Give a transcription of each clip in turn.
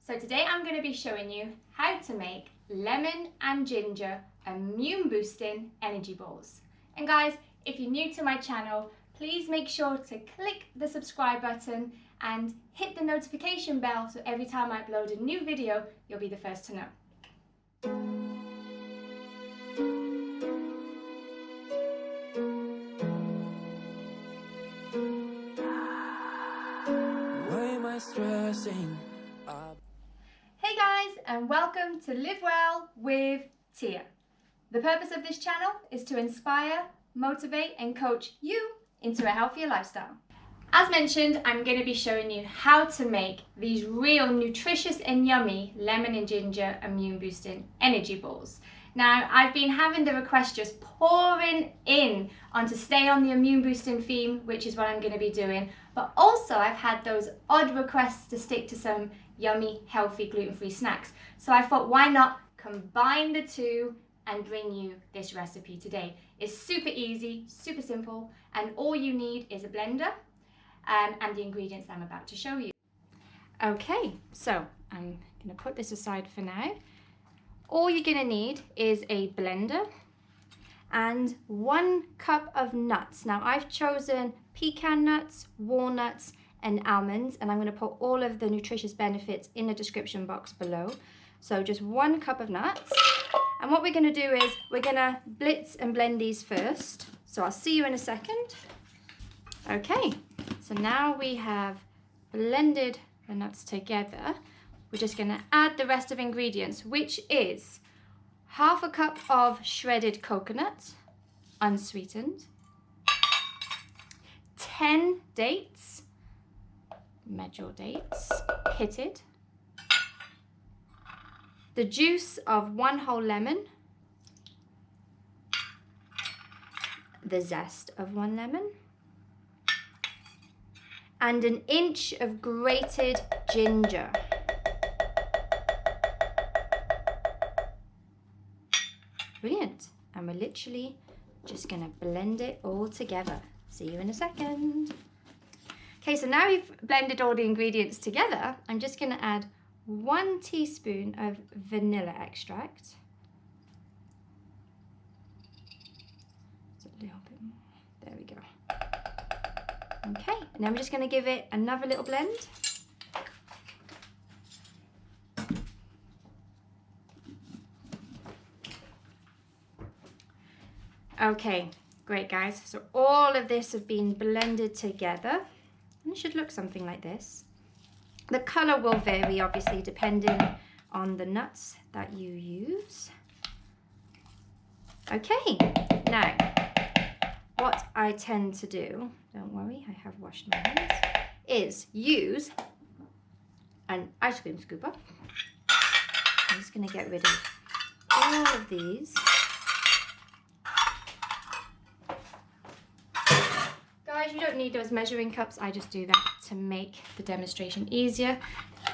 So today I'm going to be showing you how to make lemon and ginger immune boosting energy balls. And guys, if you're new to my channel, please make sure to click the subscribe button and hit the notification bell so every time I upload a new video, you'll be the first to know. Hey guys, and welcome to Live Well with Tia. The purpose of this channel is to inspire, motivate and coach you into a healthier lifestyle. As mentioned, I'm going to be showing you how to make these real nutritious and yummy lemon and ginger immune boosting energy balls. Now, I've been having the requests just pouring in to stay on the immune boosting theme, which is what I'm going to be doing. But also I've had those odd requests to stick to some yummy, healthy, gluten-free snacks. So I thought, why not combine the two and bring you this recipe today. It's super easy, super simple, and all you need is a blender and the ingredients I'm about to show you. Okay, so I'm going to put this aside for now. All you're going to need is a blender and 1 cup of nuts. Now I've chosen pecan nuts, walnuts and almonds, and I'm going to put all of the nutritious benefits in the description box below. So just 1 cup of nuts. And what we're going to do is we're going to blitz and blend these first. So I'll see you in a second. Okay, so now we have blended the nuts together. We're just going to add the rest of ingredients, which is 1/2 cup of shredded coconut, unsweetened, 10 dates, Medjool dates, pitted, the juice of 1 whole lemon, the zest of 1 lemon, and 1 inch of grated ginger. Brilliant. And we're literally just going to blend it all together. See you in a second. Okay, so now we've blended all the ingredients together, I'm just going to add 1 teaspoon of vanilla extract. Just a little bit more. There we go. Okay, and then we're just going to give it another little blend. Okay, great guys. So all of this has been blended together. And it should look something like this. The colour will vary obviously depending on the nuts that you use. Okay, now what I tend to do, don't worry, I have washed my hands, is use an ice cream scooper. I'm just going to get rid of all of these. Guys, you don't need those measuring cups. I just do that to make the demonstration easier.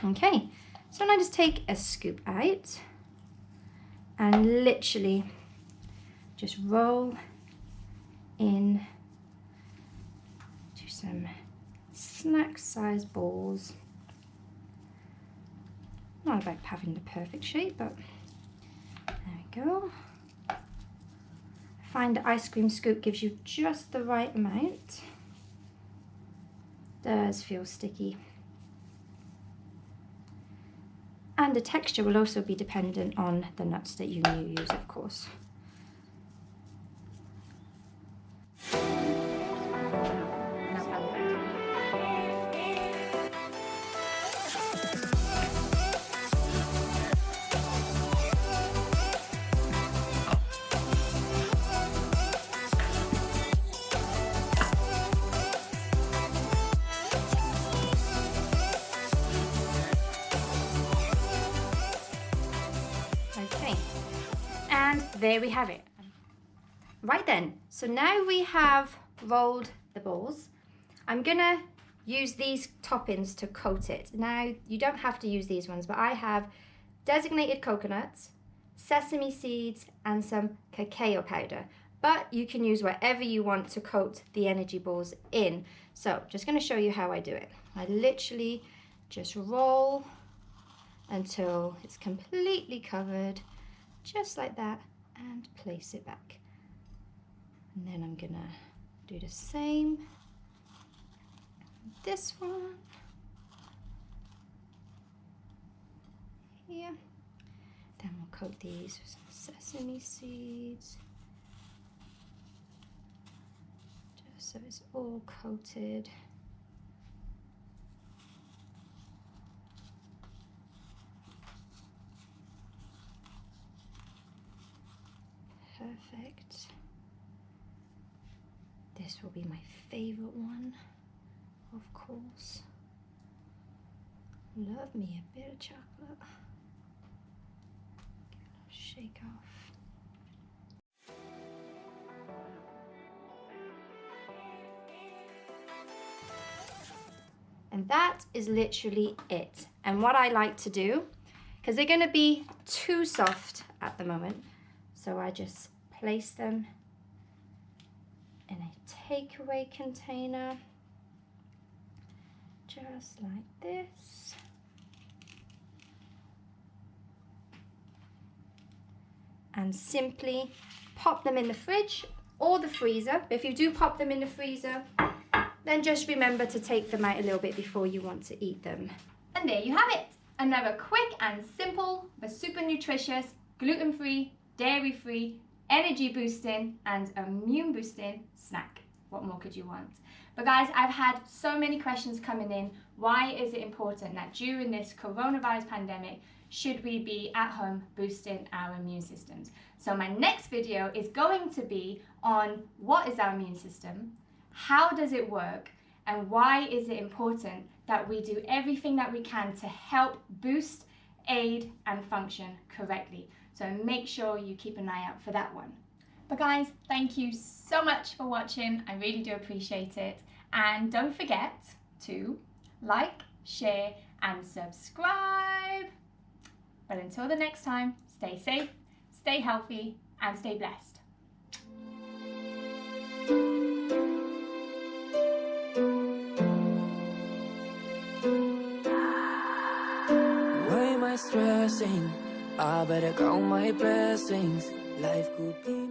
Okay, so now just take a scoop out and literally just roll in to some snack-sized balls. Not about having the perfect shape, but there we go. I find the ice cream scoop gives you just the right amount. Does feel sticky. And the texture will also be dependent on the nuts that you use, of course. And there we have it. Right then, so now we have rolled the balls. I'm gonna use these toppings to coat it. Now, you don't have to use these ones, but I have designated coconuts, sesame seeds, and some cacao powder. But you can use whatever you want to coat the energy balls in. So, just gonna show you how I do it. I literally just roll until it's completely covered, just like that, and place it back. And then I'm gonna do the same with this one here. Then we'll coat these with some sesame seeds, just so it's all coated. Perfect. This will be my favorite one, of course. Love me a bit of chocolate. Give it a little shake off. And that is literally it. And what I like to do, because they're going to be too soft at the moment, so I just place them in a takeaway container, just like this. And simply pop them in the fridge or the freezer. If you do pop them in the freezer, then just remember to take them out a little bit before you want to eat them. And there you have it. Another quick and simple, but super nutritious, gluten-free, dairy-free, energy boosting and immune boosting snack. What more could you want? But guys, I've had so many questions coming in. Why is it important that during this coronavirus pandemic, should we be at home boosting our immune systems? So my next video is going to be on what is our immune system, how does it work, and why is it important that we do everything that we can to help boost, aid, and function correctly. So make sure you keep an eye out for that one. But guys, thank you so much for watching. I really do appreciate it. And don't forget to like, share, and subscribe. But until the next time, stay safe, stay healthy, and stay blessed. Why am I stressing? I better count my blessings. Life could be